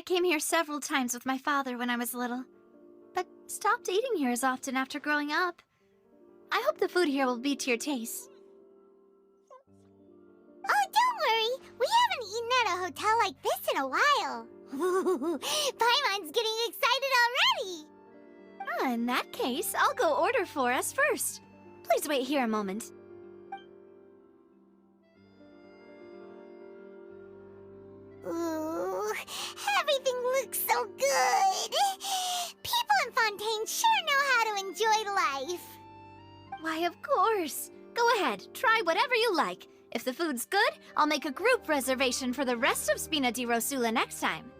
I came here several times with my father when I was little, but stopped eating here as often after growing up. I hope the food here will be to your taste. Oh, don't worry. We haven't eaten at a hotel like this in a while. Paimon's getting excited already. In that case, I'll go order for us first. Please wait here a moment. Ooh, everything looks so good. People in Fontaine sure know how to enjoy life. Why, of course. Go ahead, try whatever you like. If the food's good, I'll make a group reservation for the rest of Spina di Rosula next time.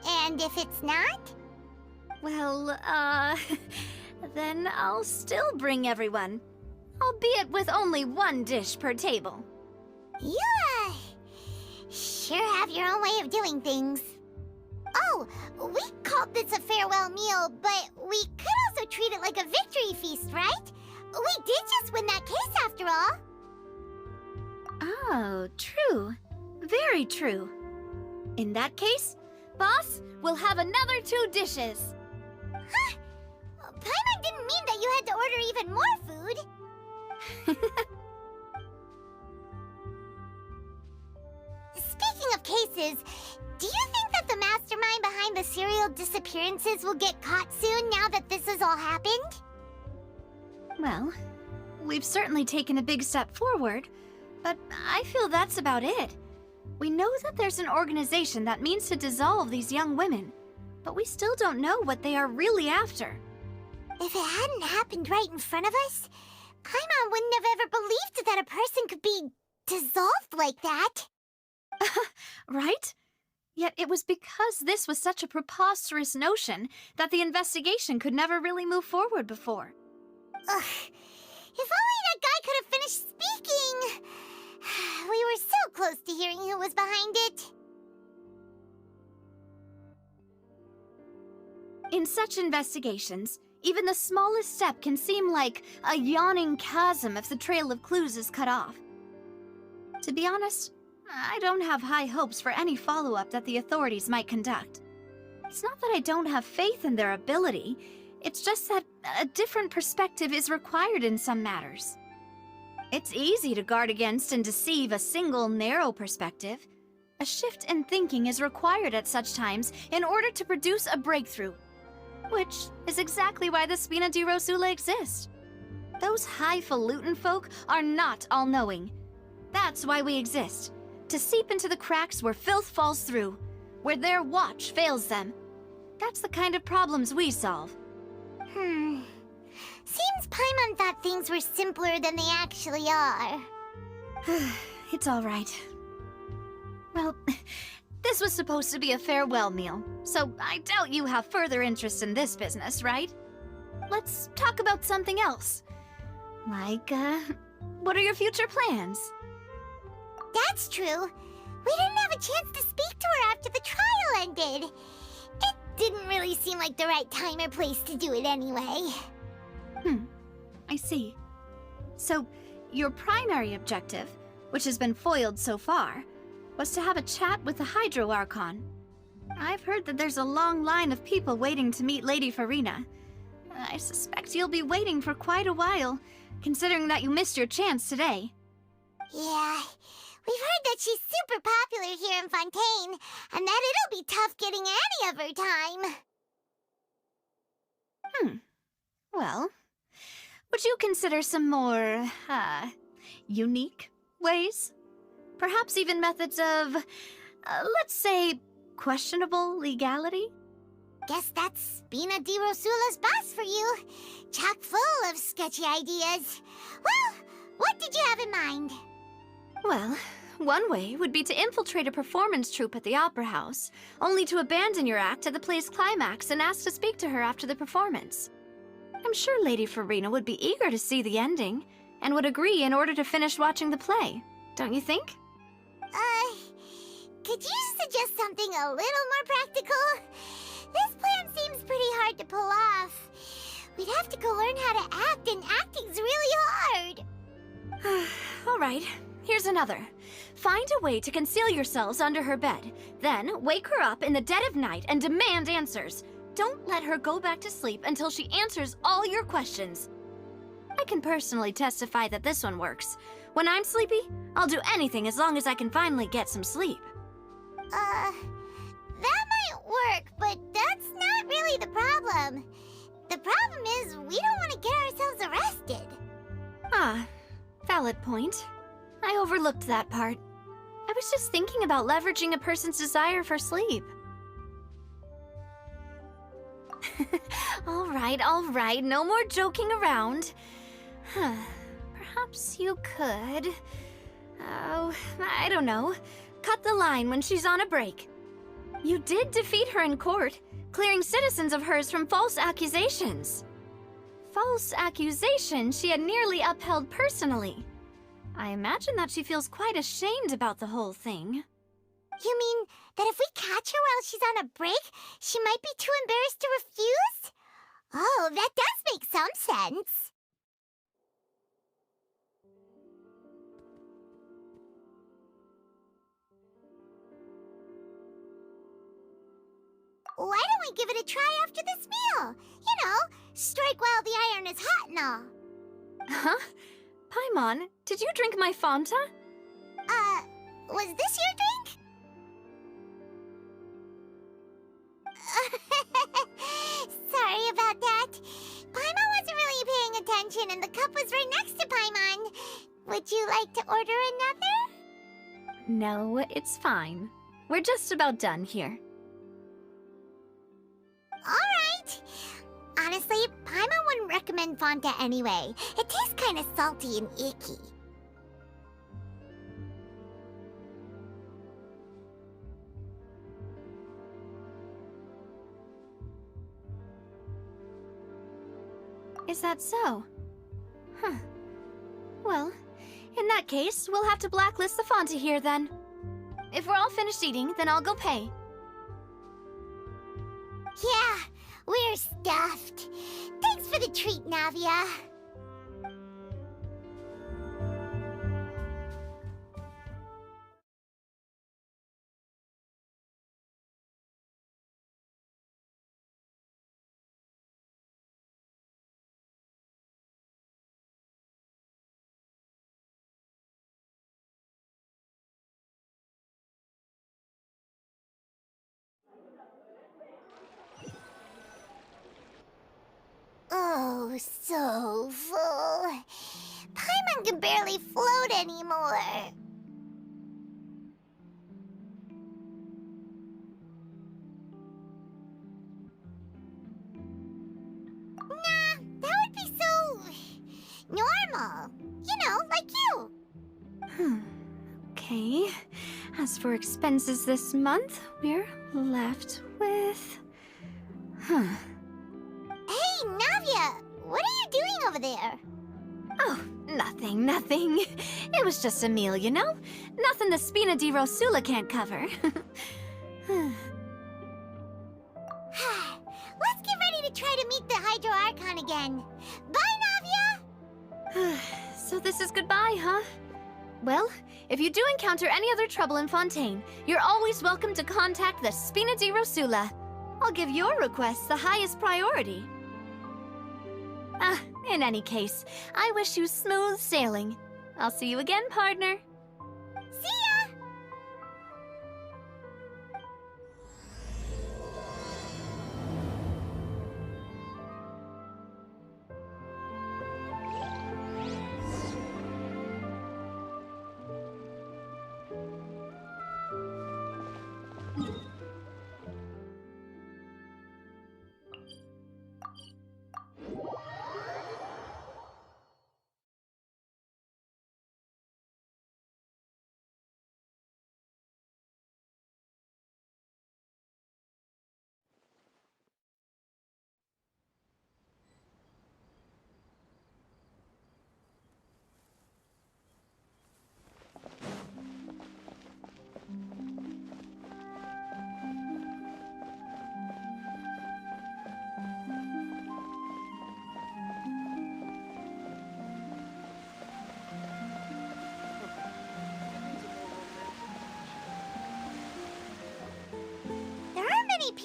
And if it's not? Well, then I'll still bring everyone. Albeit with only one dish per table. You, sure have your own way of doing things. Oh, we called this a farewell meal, but we could also treat it like a victory feast, right? We did just win that case after all. Oh, true. Very true. In that case, boss, we'll have another 2 dishes. Huh? Paimon didn't mean that you had to order even more food. Speaking of cases, do you think that the mastermind behind the serial disappearances will get caught soon now that this has all happened? Well, we've certainly taken a big step forward, but I feel that's about it. We know that there's an organization that means to dissolve these young women, but we still don't know what they are really after. If it hadn't happened right in front of us, Paimon wouldn't have ever believed that a person could be dissolved like that. Right? Yet it was because this was such a preposterous notion that the investigation could never really move forward before. Ugh. If only that guy could have finished speaking! We were so close to hearing who was behind it. In such investigations, even the smallest step can seem like a yawning chasm if the trail of clues is cut off. To be honest, I don't have high hopes for any follow-up that the authorities might conduct. It's not that I don't have faith in their ability, it's just that a different perspective is required in some matters. It's easy to guard against and deceive a single narrow perspective. A shift in thinking is required at such times in order to produce a breakthrough, which is exactly why the Spina di Rosula exists. Those highfalutin folk are not all-knowing. That's why we exist, to seep into the cracks where filth falls through, where their watch fails them. That's the kind of problems we solve. Seems Paimon thought things were simpler than they actually are. It's all right. Well, this was supposed to be a farewell meal, so I doubt you have further interest in this business, right? Let's talk about something else. Like, what are your future plans? That's true. We didn't have a chance to speak to her after the trial ended. It didn't really seem like the right time or place to do it anyway. I see. So, your primary objective, which has been foiled so far, was to have a chat with the Hydro Archon. I've heard that there's a long line of people waiting to meet Lady Farina. I suspect you'll be waiting for quite a while, considering that you missed your chance today. Yeah, we've heard that she's super popular here in Fontaine, and that it'll be tough getting any of her time. Well, would you consider some more, unique ways? Perhaps even methods of, let's say, questionable legality? Guess that's Spina di Rosula's boss for you. Chock full of sketchy ideas. Well, what did you have in mind? Well, one way would be to infiltrate a performance troupe at the Opera House, only to abandon your act at the play's climax and ask to speak to her after the performance. I'm sure Lady Farina would be eager to see the ending, and would agree in order to finish watching the play, don't you think? Could you suggest something a little more practical? This plan seems pretty hard to pull off. We'd have to go learn how to act, and acting's really hard. All right, here's another. Find a way to conceal yourselves under her bed. Then, wake her up in the dead of night and demand answers. Don't let her go back to sleep until she answers all your questions. I can personally testify that this one works. When I'm sleepy, I'll do anything as long as I can finally get some sleep. That might work, but that's not really the problem. The problem is we don't want to get ourselves arrested. Ah, valid point. I overlooked that part. I was just thinking about leveraging a person's desire for sleep. All right, no more joking around. Perhaps you could... Oh, I don't know. Cut the line when she's on a break. You did defeat her in court, clearing citizens of hers from false accusations. False accusations she had nearly upheld personally. I imagine that she feels quite ashamed about the whole thing. You mean that if we catch her while she's on a break, she might be too embarrassed to refuse? Oh, that does make some sense. Why don't we give it a try after this meal? You know, strike while the iron is hot and all. Huh? Paimon, did you drink my Fanta? Was this your drink? Sorry about that. Paimon wasn't really paying attention and the cup was right next to Paimon. Would you like to order another? No, it's fine. We're just about done here. Alright. Honestly, Paimon wouldn't recommend Fanta anyway. It tastes kind of salty and icky. Is that so? Huh. Well, in that case, we'll have to blacklist the Fanta here then. If we're all finished eating, then I'll go pay. Yeah, we're stuffed. Thanks for the treat, Navia. Oh, so full. Paimon can barely float anymore. Nah, that would be so... normal. You know, like you. Okay. As for expenses this month, we're left with... Hey, Navia, what are you doing over there? Oh, nothing. It was just a meal, you know? Nothing the Spina di Rosula can't cover. Let's get ready to try to meet the Hydro Archon again. Bye, Navia! So this is goodbye, huh? Well, if you do encounter any other trouble in Fontaine, you're always welcome to contact the Spina di Rosula. I'll give your requests the highest priority. In any case, I wish you smooth sailing. I'll see you again, partner.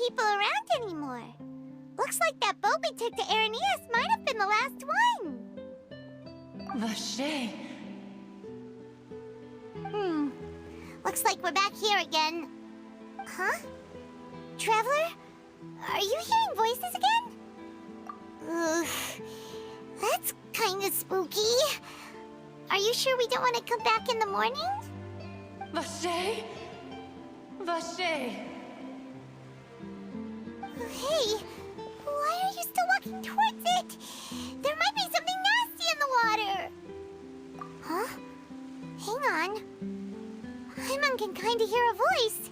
people around anymore. Looks like that boat we took to Aranias might have been the last one. Vache. Looks like we're back here again. Huh? Traveler? Are you hearing voices again? Ugh. That's kinda spooky. Are you sure we don't want to come back in the morning? Vache? Vache. Hey, why are you still walking towards it? There might be something nasty in the water. Huh? Hang on. Paimon can kinda hear a voice.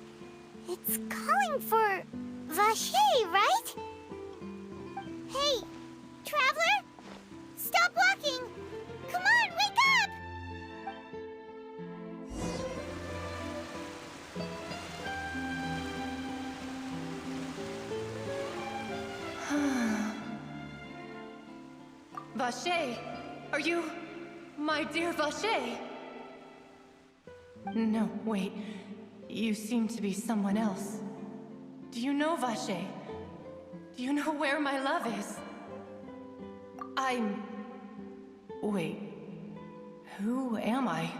It's calling for Vache, right? Hey, Traveler? Stop walking! Come on, wake up! Vache, are you... my dear Vache? No, wait. You seem to be someone else. Do you know Vache? Do you know where my love is? Wait. Who am I?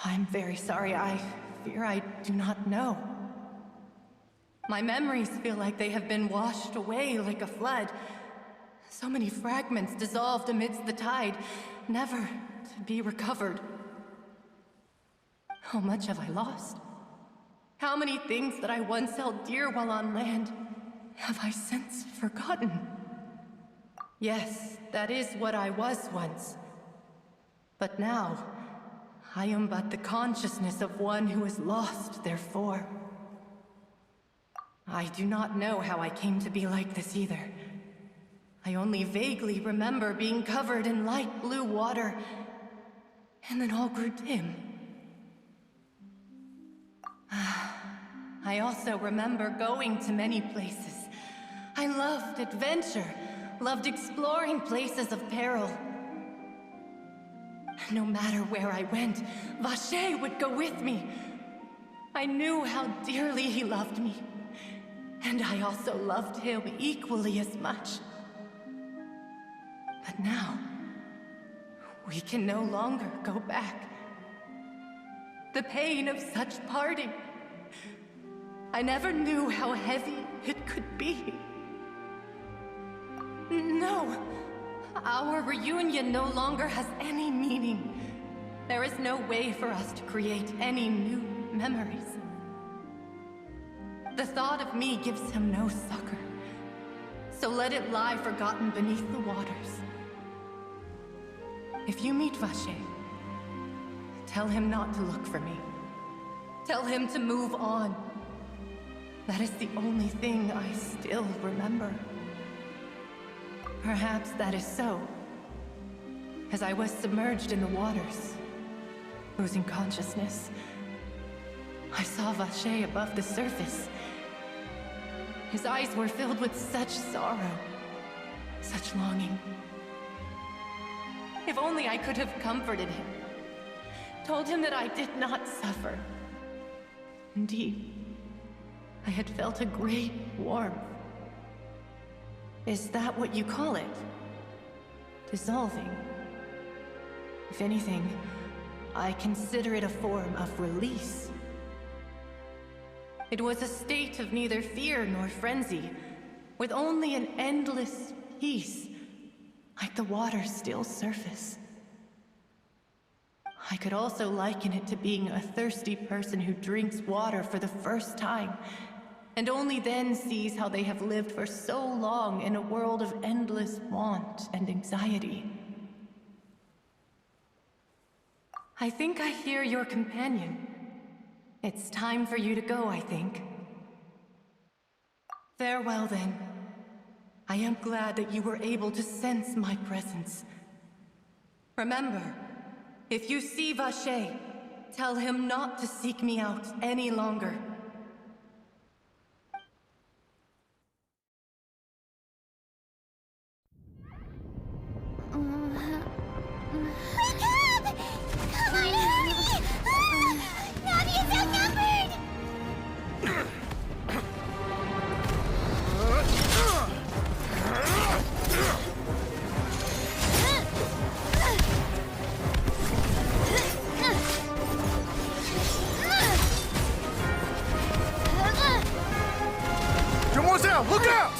I'm very sorry. I fear I do not know. My memories feel like they have been washed away like a flood. So many fragments dissolved amidst the tide, never to be recovered. How much have I lost? How many things that I once held dear while on land have I since forgotten? Yes, that is what I was once. But now, I am but the consciousness of one who is lost, therefore. I do not know how I came to be like this either. I only vaguely remember being covered in light blue water, and then all grew dim. I also remember going to many places. I loved adventure, loved exploring places of peril. No matter where I went, Vache would go with me. I knew how dearly he loved me, and I also loved him equally as much. But now, we can no longer go back. The pain of such parting, I never knew how heavy it could be. No, our reunion no longer has any meaning. There is no way for us to create any new memories. The thought of me gives him no succor, so let it lie forgotten beneath the waters. If you meet Vache, tell him not to look for me. Tell him to move on. That is the only thing I still remember. Perhaps that is so, as I was submerged in the waters, losing consciousness. I saw Vache above the surface. His eyes were filled with such sorrow, such longing. If only I could have comforted him, told him that I did not suffer. Indeed, I had felt a great warmth. Is that what you call it? Dissolving? If anything, I consider it a form of release. It was a state of neither fear nor frenzy, with only an endless peace, like the water's still surface. I could also liken it to being a thirsty person who drinks water for the first time, and only then sees how they have lived for so long in a world of endless want and anxiety. I think I hear your companion. It's time for you to go, I think. Farewell, then. I am glad that you were able to sense my presence. Remember, if you see Vache, tell him not to seek me out any longer. Wake up! Come on, hurry! Navi is outnumbered! now! Look out!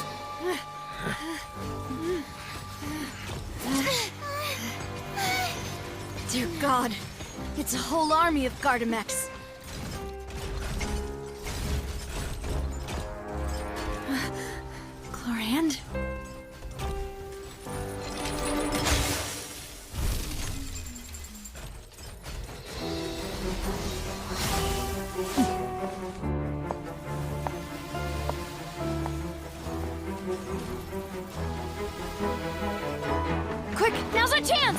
Dear God, it's a whole army of Gardamex. Chlorand? Quick, now's our chance!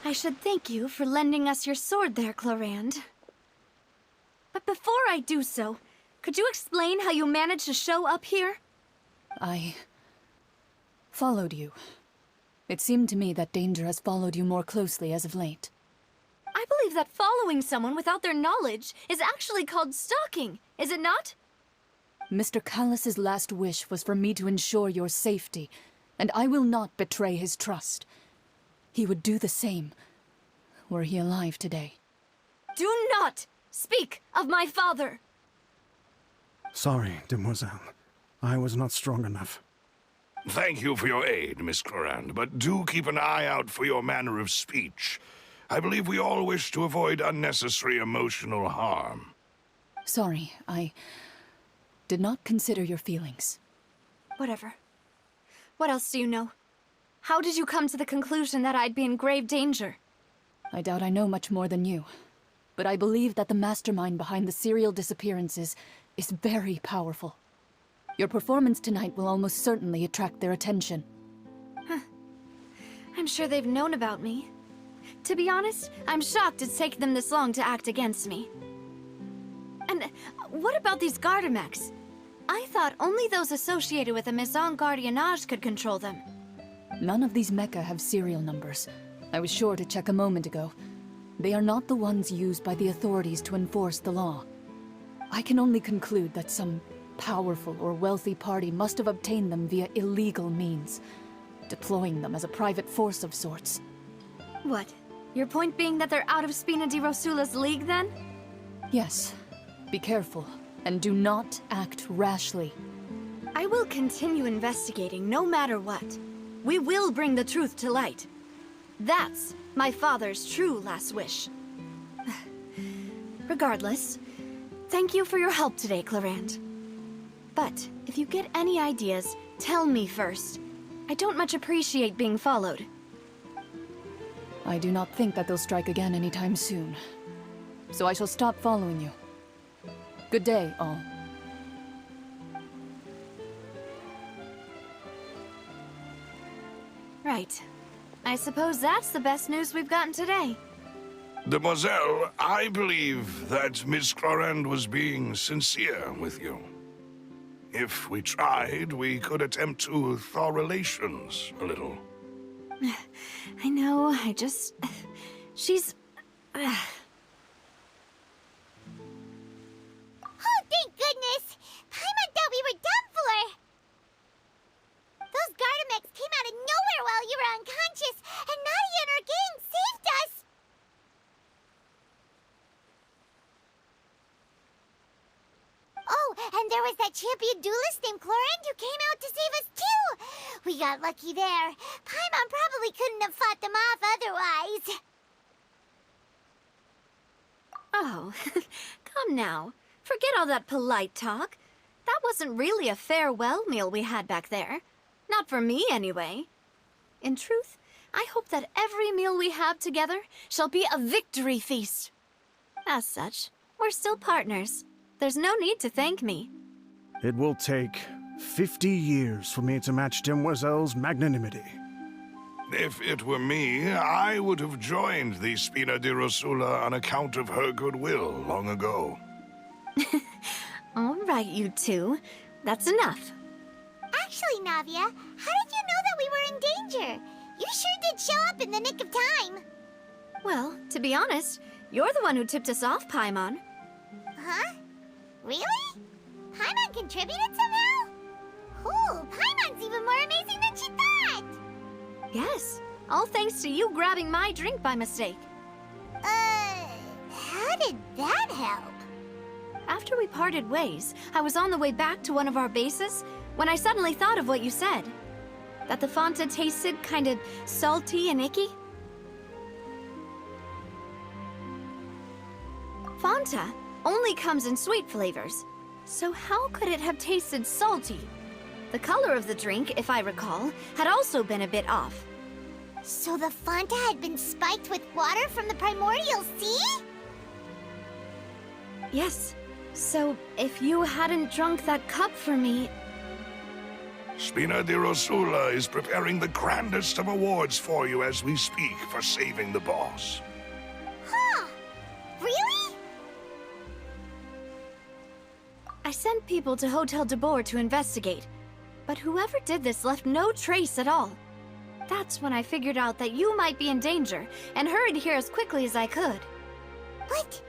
I should thank you for lending us your sword there, Chlorand. But before I do so, could you explain how you managed to show up here? I followed you. It seemed to me that danger has followed you more closely as of late. I believe that following someone without their knowledge is actually called stalking, is it not? Mr. Callus's last wish was for me to ensure your safety, and I will not betray his trust. He would do the same, were he alive today. Do not speak of my father! Sorry, demoiselle. I was not strong enough. Thank you for your aid, Miss Chlorand, but do keep an eye out for your manner of speech. I believe we all wish to avoid unnecessary emotional harm. Sorry, I did not consider your feelings. Whatever. What else do you know? How did you come to the conclusion that I'd be in grave danger? I doubt I know much more than you, but I believe that the mastermind behind the serial disappearances is very powerful. Your performance tonight will almost certainly attract their attention. I'm sure they've known about me. To be honest, I'm shocked it's taken them this long to act against me. And what about these Gardamex? I thought only those associated with the Maison Gardiennage could control them. None of these mecha have serial numbers. I was sure to check a moment ago. They are not the ones used by the authorities to enforce the law. I can only conclude that some powerful or wealthy party must have obtained them via illegal means, deploying them as a private force of sorts. What? Your point being that they're out of Spina di Rosula's league, then? Yes. Be careful, and do not act rashly. I will continue investigating no matter what. We will bring the truth to light. That's my father's true last wish. Regardless, thank you for your help today, Chlorand. But if you get any ideas, tell me first. I don't much appreciate being followed. I do not think that they'll strike again anytime soon. So I shall stop following you. Good day, all. Right. I suppose that's the best news we've gotten today. Demoiselle, I believe that Miss Chlorand was being sincere with you. If we tried, we could attempt to thaw relations a little. I know, she's... Oh, thank goodness! Paimon thought we were done for! Those Gardamex came out of nowhere while you were unconscious, and Nadia and her gang saved us! Oh, and there was that champion duelist named Chlorand who came out to save us too! We got lucky there. Paimon probably couldn't have fought them off otherwise. Oh, come now. Forget all that polite talk. That wasn't really a farewell meal we had back there. Not for me, anyway. In truth, I hope that every meal we have together shall be a victory feast. As such, we're still partners. There's no need to thank me. It will take 50 years for me to match Demoiselle's magnanimity. If it were me, I would have joined the Spina di Rosula on account of her goodwill long ago. All right, you two. That's enough. Actually, Navia, how did you know that we were in danger? You sure did show up in the nick of time. Well, to be honest, you're the one who tipped us off, Paimon. Huh? Really? Paimon contributed somehow? Ooh, Paimon's even more amazing than she thought! Yes, all thanks to you grabbing my drink by mistake. How did that help? After we parted ways, I was on the way back to one of our bases when I suddenly thought of what you said. That the Fanta tasted kind of salty and icky. Fanta only comes in sweet flavors, so how could it have tasted salty? The color of the drink, if I recall, had also been a bit off. So the Fanta had been spiked with water from the primordial sea? Yes. So, if you hadn't drunk that cup for me... Spina di Rosula is preparing the grandest of awards for you as we speak for saving the boss. Huh. Really? I sent people to Hotel de Boer to investigate, but whoever did this left no trace at all. That's when I figured out that you might be in danger, and hurried here as quickly as I could. But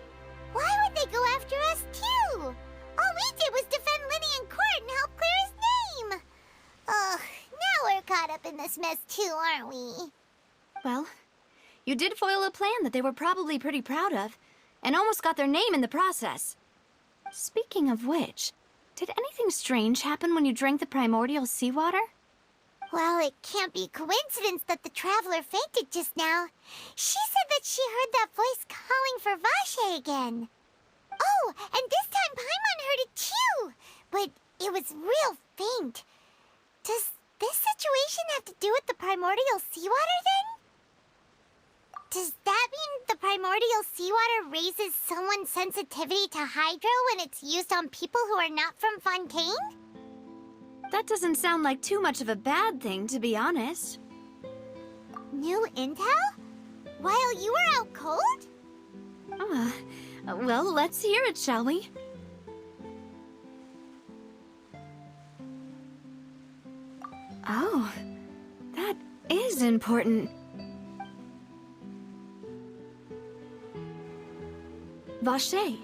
why would they go after us too? All we did was defend Linny in court and help clear his name. Ugh, now we're caught up in this mess too, aren't we? Well, you did foil a plan that they were probably pretty proud of, and almost got their name in the process. Speaking of which, did anything strange happen when you drank the primordial seawater? Well, it can't be coincidence that the traveler fainted just now. She said that she heard that voice calling for Vache again. Oh, and this time Paimon heard it too, but it was real faint. Does this situation have to do with the primordial seawater then? Does that mean the primordial seawater raises someone's sensitivity to hydro when it's used on people who are not from Fontaine? That doesn't sound like too much of a bad thing, to be honest. New intel? While you were out cold? Well, let's hear it, shall we? Oh, that is important. Vache.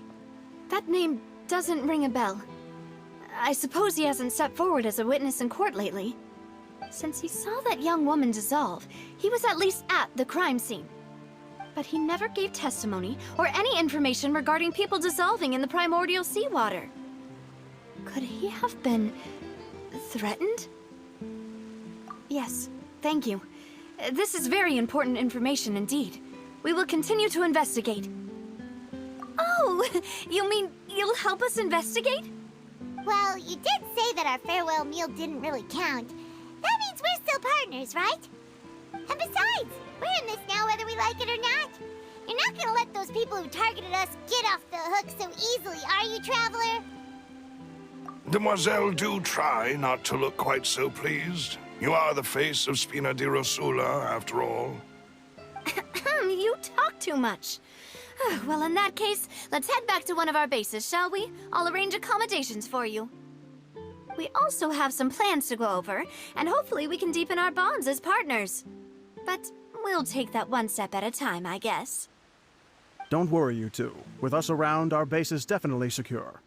That name doesn't ring a bell. I suppose he hasn't stepped forward as a witness in court lately. Since he saw that young woman dissolve, he was at least at the crime scene. But he never gave testimony or any information regarding people dissolving in the primordial seawater. Could he have been threatened? Yes, thank you. This is very important information indeed. We will continue to investigate. Oh, you mean you'll help us investigate? Well, you did say that our farewell meal didn't really count. That means we're still partners, right? And besides, we're in this now whether we like it or not. You're not gonna let those people who targeted us get off the hook so easily, are you, Traveler? Demoiselle, do try not to look quite so pleased. You are the face of Spina di Rosula, after all. You talk too much. Well, in that case, let's head back to one of our bases, shall we? I'll arrange accommodations for you. We also have some plans to go over, and hopefully we can deepen our bonds as partners. But we'll take that one step at a time, I guess. Don't worry, you two. With us around, our base is definitely secure.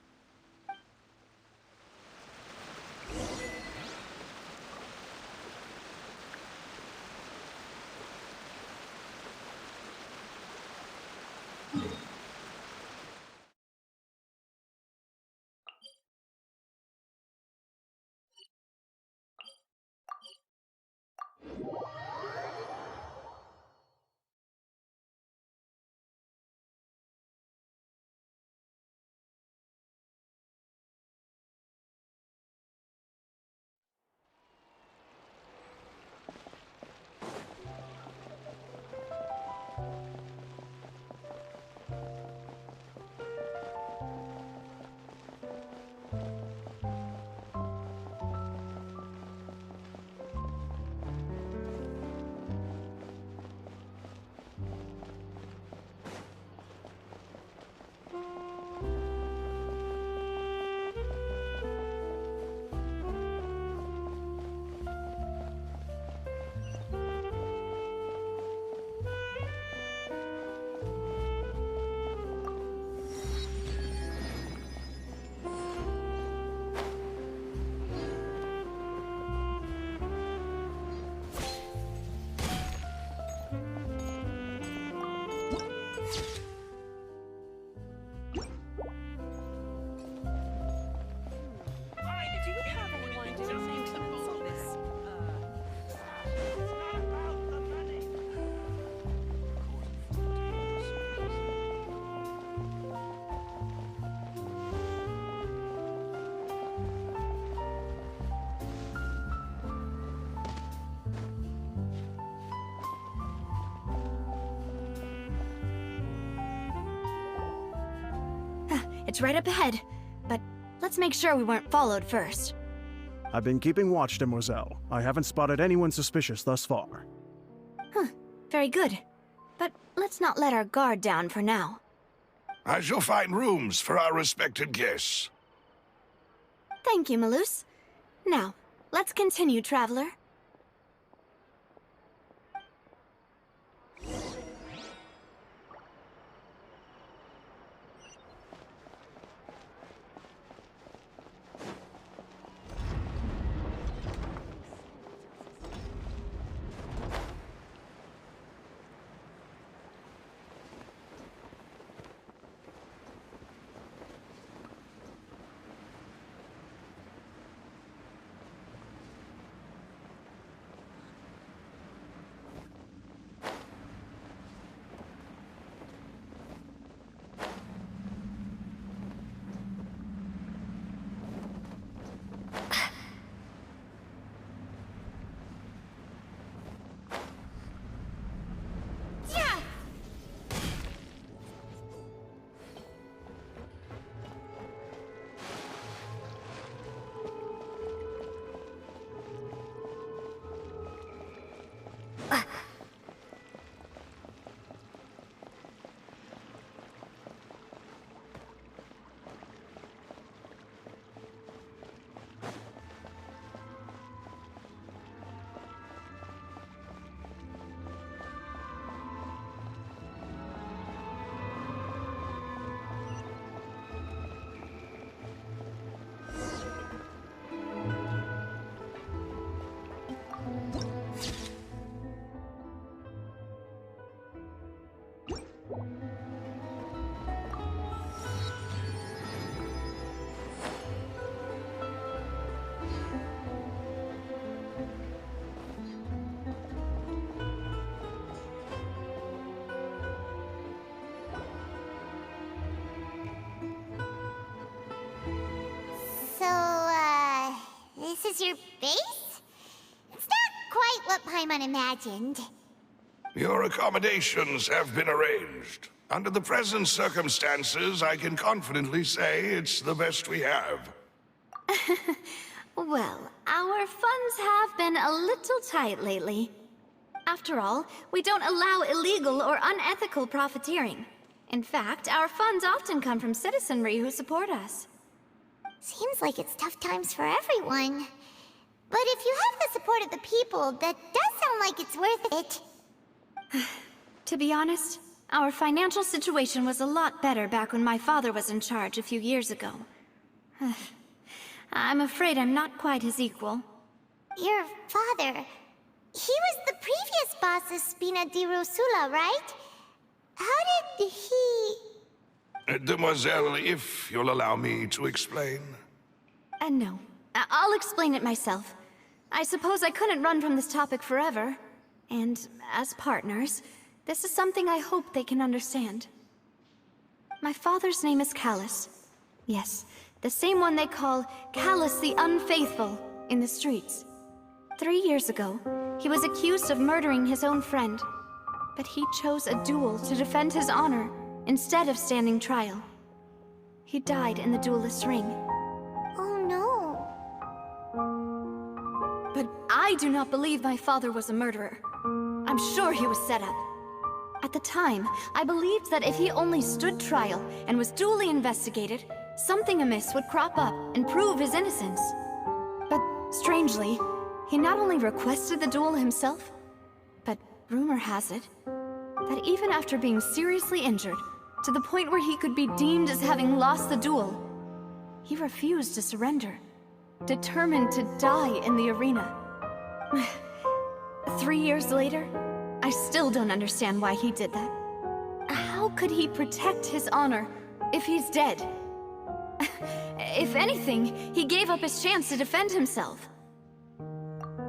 It's right up ahead, but let's make sure we weren't followed first. I've been keeping watch, Demoiselle. I haven't spotted anyone suspicious thus far. Very good. But let's not let our guard down for now. I shall find rooms for our respected guests. Thank you, Malus. Now, let's continue, traveler. This is your base? It's not quite what Paimon imagined. Your accommodations have been arranged. Under the present circumstances, I can confidently say it's the best we have. Well, our funds have been a little tight lately. After all, we don't allow illegal or unethical profiteering. In fact, our funds often come from citizenry who support us. Seems like it's tough times for everyone. But if you have the support of the people, that does sound like it's worth it. To be honest, our financial situation was a lot better back when my father was in charge a few years ago. I'm afraid I'm not quite his equal. Your father... he was the previous boss of Spina di Rosula, right? How did he... Demoiselle, if you'll allow me to explain. No. I'll explain it myself. I suppose I couldn't run from this topic forever. And as partners, this is something I hope they can understand. My father's name is Callus. Yes, the same one they call Callus the Unfaithful in the streets. 3 years ago, he was accused of murdering his own friend. But he chose a duel to defend his honor, instead of standing trial. He died in the duelist's ring. Oh no. But I do not believe my father was a murderer. I'm sure he was set up. At the time, I believed that if he only stood trial and was duly investigated, something amiss would crop up and prove his innocence. But strangely, he not only requested the duel himself, but rumor has it that even after being seriously injured, to the point where he could be deemed as having lost the duel, he refused to surrender, determined to die in the arena. 3 years later, I still don't understand why he did that. How could he protect his honor if he's dead? If anything, he gave up his chance to defend himself.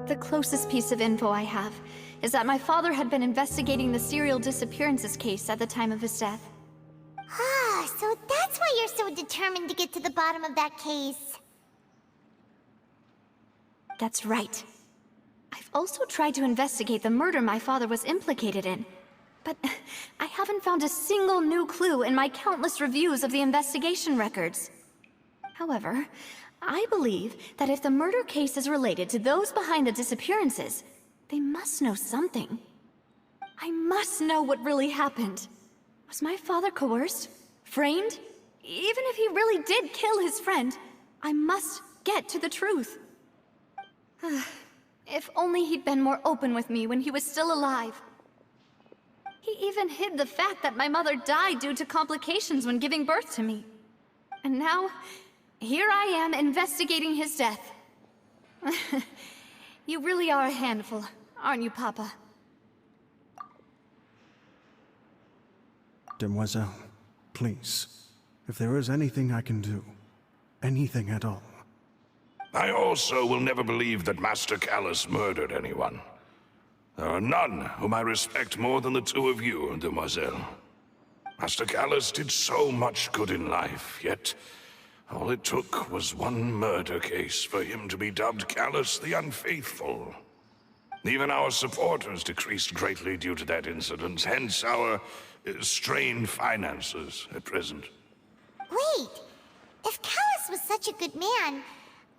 The closest piece of info I have is that my father had been investigating the serial disappearances case at the time of his death. Ah, so that's why you're so determined to get to the bottom of that case. That's right. I've also tried to investigate the murder my father was implicated in. But I haven't found a single new clue in my countless reviews of the investigation records. However, I believe that if the murder case is related to those behind the disappearances, they must know something. I must know what really happened. Was my father coerced? Framed? Even if he really did kill his friend, I must get to the truth. If only he'd been more open with me when he was still alive. He even hid the fact that my mother died due to complications when giving birth to me. And now, here I am investigating his death. You really are a handful, aren't you, Papa? Demoiselle, please, if there is anything I can do, anything at all. I also will never believe that Master Callus murdered anyone. There are none whom I respect more than the two of you, Demoiselle. Master Callus did so much good in life, yet all it took was one murder case for him to be dubbed Callus the Unfaithful. Even our supporters decreased greatly due to that incident, hence our strained finances at present. Wait, if Callus was such a good man,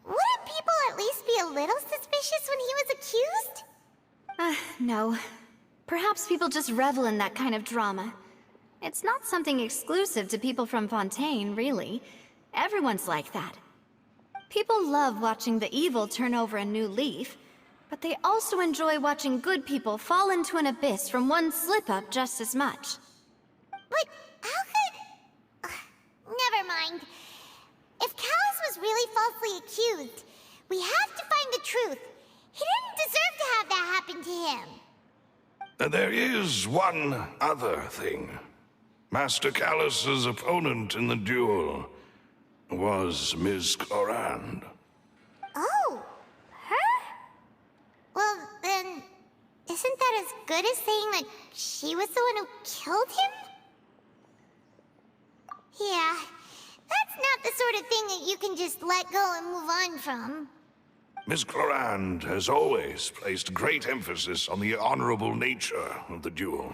wouldn't people at least be a little suspicious when he was accused? No. Perhaps people just revel in that kind of drama. It's not something exclusive to people from Fontaine, really. Everyone's like that. People love watching the evil turn over a new leaf, but they also enjoy watching good people fall into an abyss from one slip-up just as much. But how could... never mind. If Callus was really falsely accused, we have to find the truth. He didn't deserve to have that happen to him. There is one other thing. Master Callus's opponent in the duel was Ms. Clorand. Oh, her? Well, then, isn't that as good as saying that she was the one who killed him? Yeah, that's not the sort of thing that you can just let go and move on from. Ms. Clorand has always placed great emphasis on the honorable nature of the duel.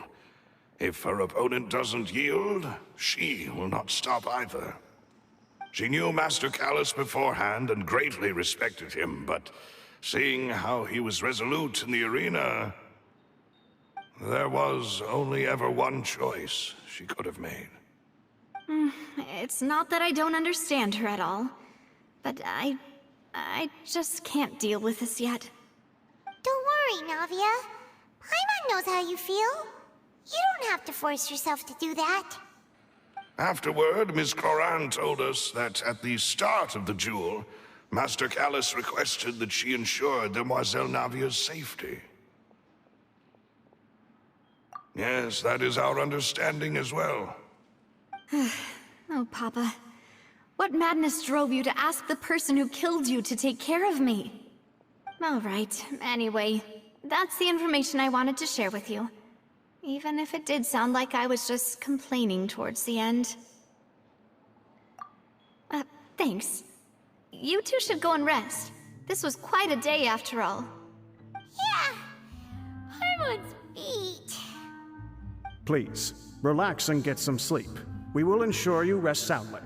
If her opponent doesn't yield, she will not stop either. She knew Master Callus beforehand and greatly respected him, but seeing how he was resolute in the arena, there was only ever one choice she could have made. It's not that I don't understand her at all, but I just can't deal with this yet. Don't worry, Navia. Paimon knows how you feel. You don't have to force yourself to do that. Afterward, Ms. Clorand told us that at the start of the duel, Master Callus requested that she ensure Demoiselle Navia's safety. Yes, that is our understanding as well. Oh, Papa. What madness drove you to ask the person who killed you to take care of me? All right, anyway, that's the information I wanted to share with you. Even if it did sound like I was just complaining towards the end. Thanks. You two should go and rest. This was quite a day after all. Yeah, Harmon's beat. Please, relax and get some sleep. We will ensure you rest soundly.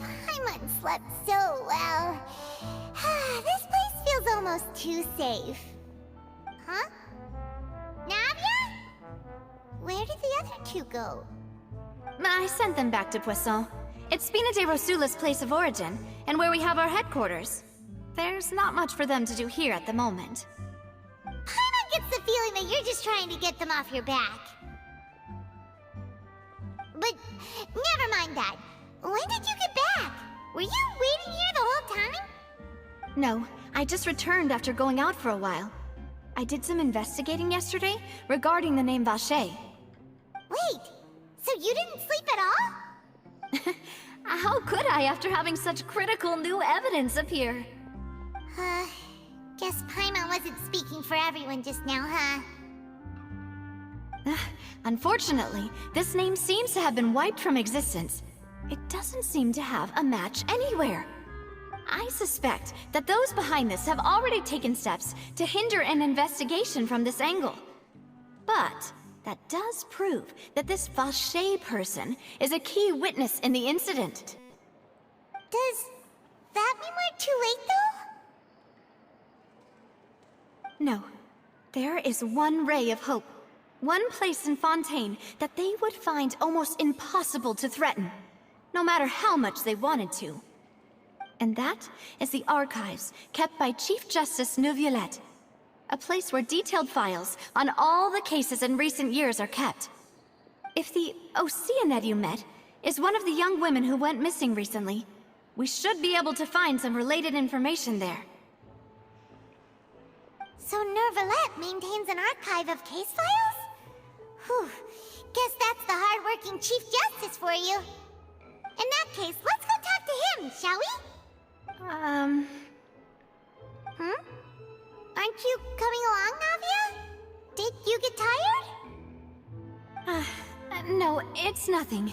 Paimon slept so well. This place feels almost too safe. Huh? Navia? Where did the other two go? I sent them back to Poisson. It's Spina de Rosula's place of origin, and where we have our headquarters. There's not much for them to do here at the moment. Paimon gets the feeling that you're just trying to get them off your back. But never mind that. When did you get back? Were you waiting here the whole time? No, I just returned after going out for a while. I did some investigating yesterday regarding the name Vache. Wait, so you didn't sleep at all? How could I after having such critical new evidence appear? Guess Paimon wasn't speaking for everyone just now, huh? Unfortunately, this name seems to have been wiped from existence. It doesn't seem to have a match anywhere. I suspect that those behind this have already taken steps to hinder an investigation from this angle. But that does prove that this Vache person is a key witness in the incident. Does that mean we're too late, though? No. There is one ray of hope. One place in Fontaine that they would find almost impossible to threaten, no matter how much they wanted to. And that is the archives kept by Chief Justice Neuvillette, a place where detailed files on all the cases in recent years are kept. If the Oceanette you met is one of the young women who went missing recently, we should be able to find some related information there. So Neuvillette maintains an archive of case files? Whew. Guess that's the hard-working Chief Justice for you. In that case, let's go talk to him, shall we? Aren't you coming along, Navia? Did you get tired? No, it's nothing.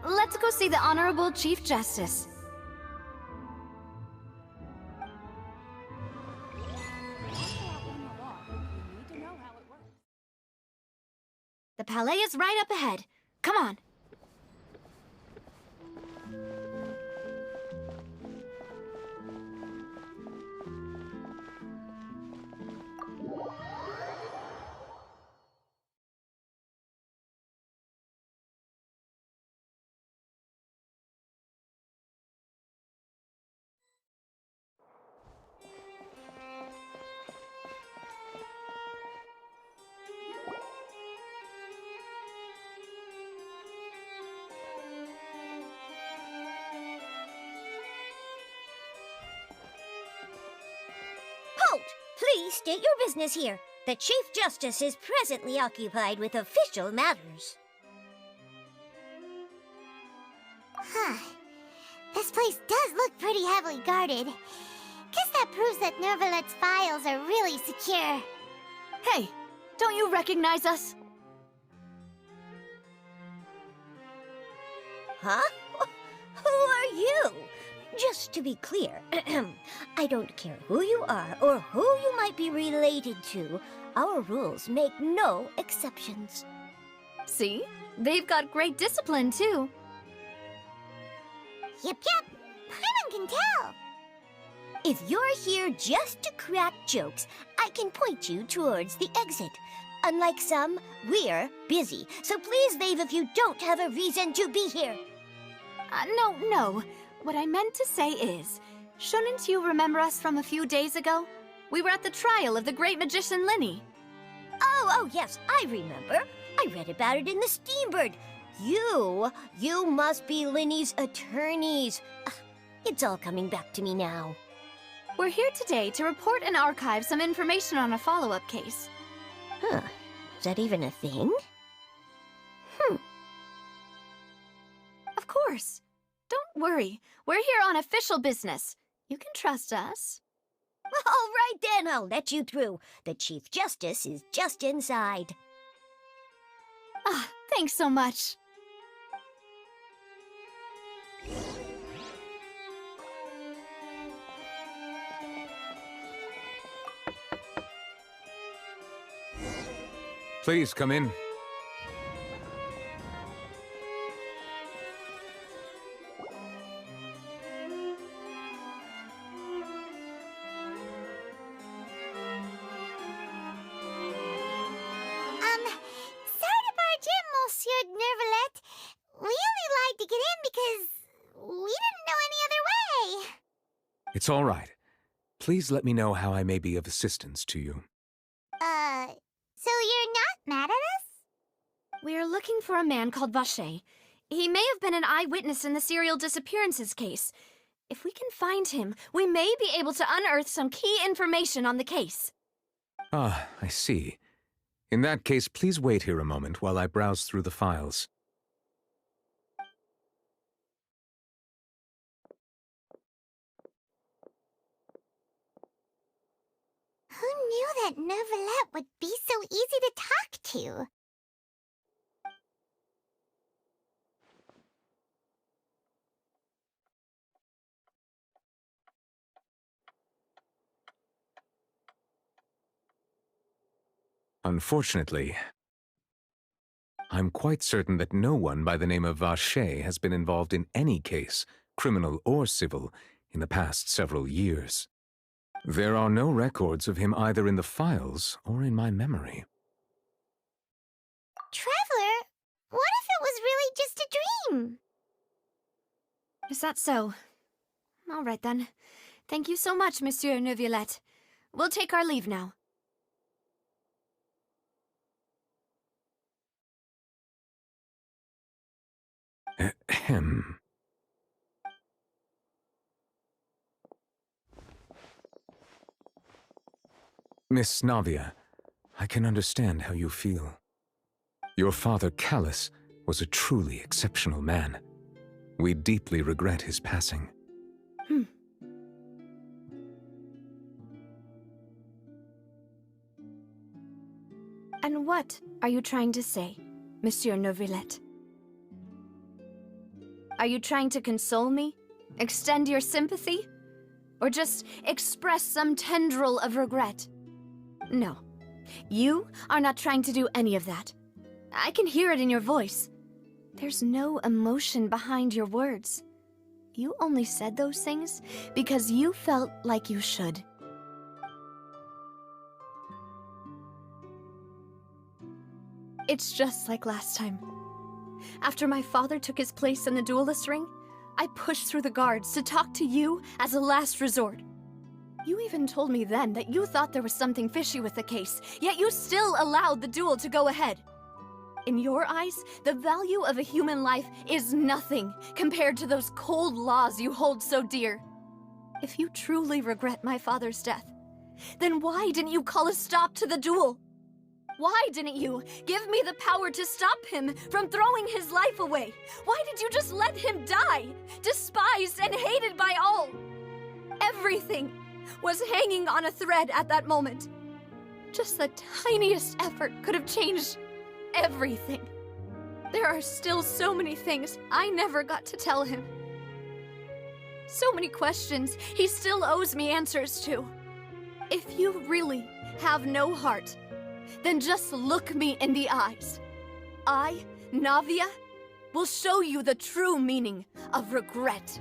Let's go see the Honorable Chief Justice. The Palais is right up ahead. Come on. Halt! Please state your business here. The Chief Justice is presently occupied with official matters. This place does look pretty heavily guarded. Guess that proves that Neuvillette's files are really secure. Hey, don't you recognize us? Huh? Who are you? Just to be clear, I don't care who you are or who you might be related to. Our rules make no exceptions. See? They've got great discipline, too. Yep. Paimon can tell. If you're here just to crack jokes, I can point you towards the exit. Unlike some, we're busy, so please leave if you don't have a reason to be here. No. What I meant to say is, shouldn't you remember us from a few days ago? We were at the trial of the great magician Linny. Oh, yes, I remember. I read about it in the Steambird. You must be Linny's attorneys. It's all coming back to me now. We're here today to report and archive some information on a follow-up case. Huh. Is that even a thing? Of course. Don't worry. We're here on official business. You can trust us. All right then, I'll let you through. The Chief Justice is just inside. Thanks so much. Please come in. Sorry to barge in, Monsieur Neuvillette. We only lied to get in because we didn't know any other way. It's all right. Please let me know how I may be of assistance to you. So you're not mad at us? We're looking for a man called Vache. He may have been an eyewitness in the serial disappearances case. If we can find him, we may be able to unearth some key information on the case. Ah, I see. In that case, please wait here a moment while I browse through the files. Who knew that Neuvillette would be so easy to talk to? Unfortunately, I'm quite certain that no one by the name of Vache has been involved in any case, criminal or civil, in the past several years. There are no records of him either in the files or in my memory. Traveler, what if it was really just a dream? Is that so? All right then. Thank you so much, Monsieur Neuvillette. We'll take our leave now. Ahem. Miss Navia, I can understand how you feel. Your father, Callus, was a truly exceptional man. We deeply regret his passing. And what are you trying to say, Monsieur Neuvillette? Are you trying to console me? Extend your sympathy? Or just express some tendril of regret? No. You are not trying to do any of that. I can hear it in your voice. There's no emotion behind your words. You only said those things because you felt like you should. It's just like last time. After my father took his place in the duelist ring, I pushed through the guards to talk to you as a last resort. You even told me then that you thought there was something fishy with the case, yet you still allowed the duel to go ahead. In your eyes, the value of a human life is nothing compared to those cold laws you hold so dear. If you truly regret my father's death, then why didn't you call a stop to the duel? Why didn't you give me the power to stop him from throwing his life away? Why did you just let him die, despised and hated by all? Everything was hanging on a thread at that moment. Just the tiniest effort could have changed everything. There are still so many things I never got to tell him. So many questions he still owes me answers to. If you really have no heart, then just look me in the eyes. I, Navia, will show you the true meaning of regret.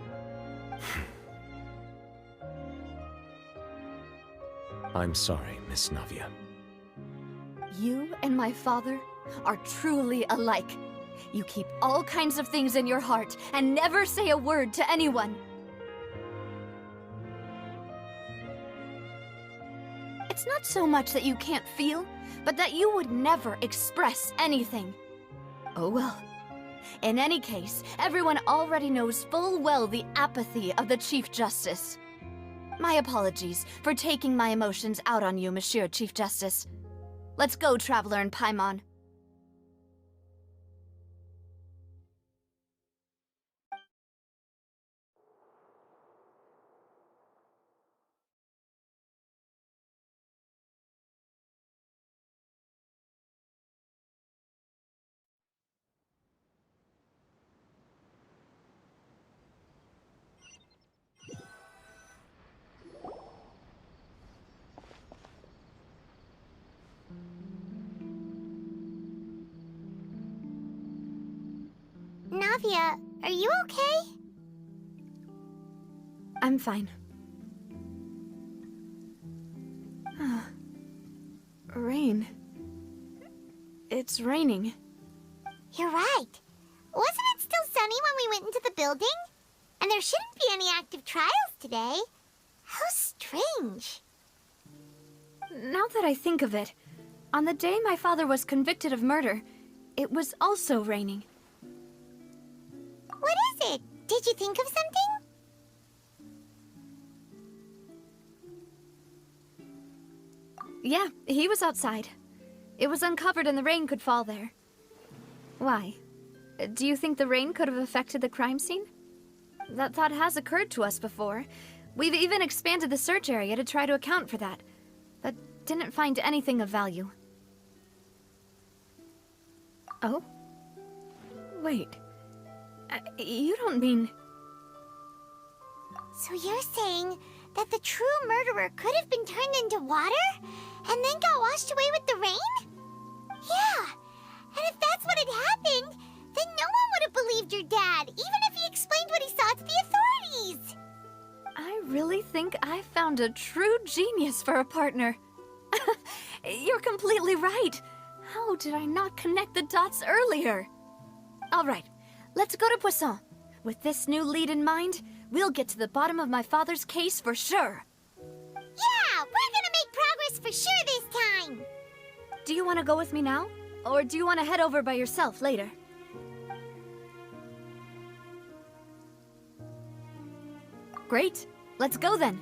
I'm sorry, Miss Navia. You and my father are truly alike. You keep all kinds of things in your heart and never say a word to anyone. It's not so much that you can't feel, but that you would never express anything. Oh well. In any case, everyone already knows full well the apathy of the Chief Justice. My apologies for taking my emotions out on you, Monsieur Chief Justice. Let's go, Traveler and Paimon. Navia, are you okay? I'm fine. Rain. It's raining. You're right. Wasn't it still sunny when we went into the building? And there shouldn't be any active trials today. How strange. Now that I think of it, on the day my father was convicted of murder, it was also raining. What is it? Did you think of something? Yeah, he was outside. It was uncovered and the rain could fall there. Why? Do you think the rain could have affected the crime scene? That thought has occurred to us before. We've even expanded the search area to try to account for that, but didn't find anything of value. Oh? Wait. You don't mean... So you're saying that the true murderer could have been turned into water and then got washed away with the rain? trust your dad, even if he explained what he saw to the authorities. I really think I found a true genius for a partner. You're completely right. How did I not connect the dots earlier? All right, let's go to Poisson. With this new lead in mind, we'll get to the bottom of my father's case for sure. Yeah, we're gonna make progress for sure this time. Do you want to go with me now? Or do you want to head over by yourself later? Great. Let's go then.